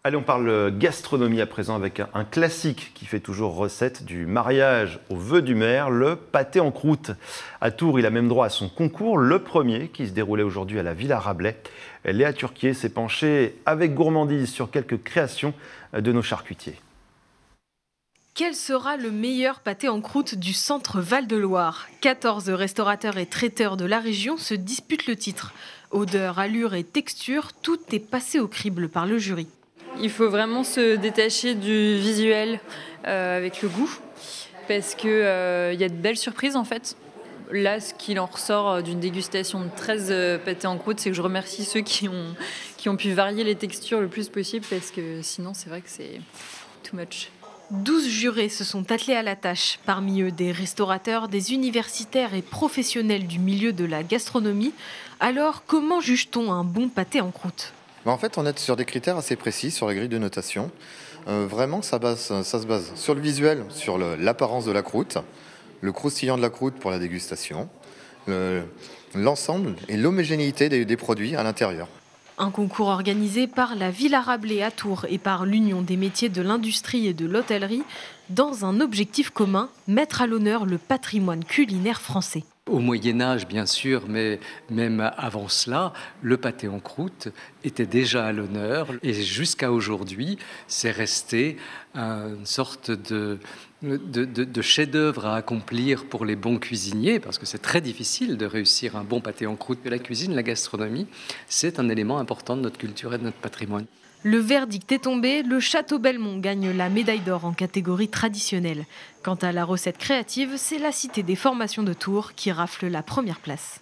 Allez, on parle gastronomie à présent avec un classique qui fait toujours recette du mariage au vœu du maire, le pâté en croûte. À Tours, il a même droit à son concours, le premier qui se déroulait aujourd'hui à la Villa Rabelais. Léa Turquier s'est penchée avec gourmandise sur quelques créations de nos charcutiers. Quel sera le meilleur pâté en croûte du centre Val-de-Loire ? 14 restaurateurs et traiteurs de la région se disputent le titre. Odeur, allure et texture, tout est passé au crible par le jury. Il faut vraiment se détacher du visuel avec le goût, parce qu'il y a de belles surprises en fait. Là, ce qu'il en ressort d'une dégustation de 13 pâtés en croûte, c'est que je remercie ceux qui ont pu varier les textures le plus possible, parce que sinon c'est vrai que c'est too much. 12 jurés se sont attelés à la tâche. Parmi eux, des restaurateurs, des universitaires et professionnels du milieu de la gastronomie. Alors, comment juge-t-on un bon pâté en croûte ? En fait, on est sur des critères assez précis sur la grille de notation. Vraiment, ça se base sur le visuel, sur l'apparence de la croûte, le croustillant de la croûte pour la dégustation, l'ensemble et l'homogénéité des produits à l'intérieur. Un concours organisé par la Villa Rabelais à Tours et par l'Union des métiers de l'industrie et de l'hôtellerie dans un objectif commun, mettre à l'honneur le patrimoine culinaire français. Au Moyen-Âge, bien sûr, mais même avant cela, le pâté en croûte était déjà à l'honneur. Et jusqu'à aujourd'hui, c'est resté une sorte de chef-d'œuvre à accomplir pour les bons cuisiniers, parce que c'est très difficile de réussir un bon pâté en croûte. Mais la cuisine, la gastronomie, c'est un élément important de notre culture et de notre patrimoine. Le verdict est tombé, le Château Belmont gagne la médaille d'or en catégorie traditionnelle. Quant à la recette créative, c'est la Cité des formations de Tours qui rafle la première place.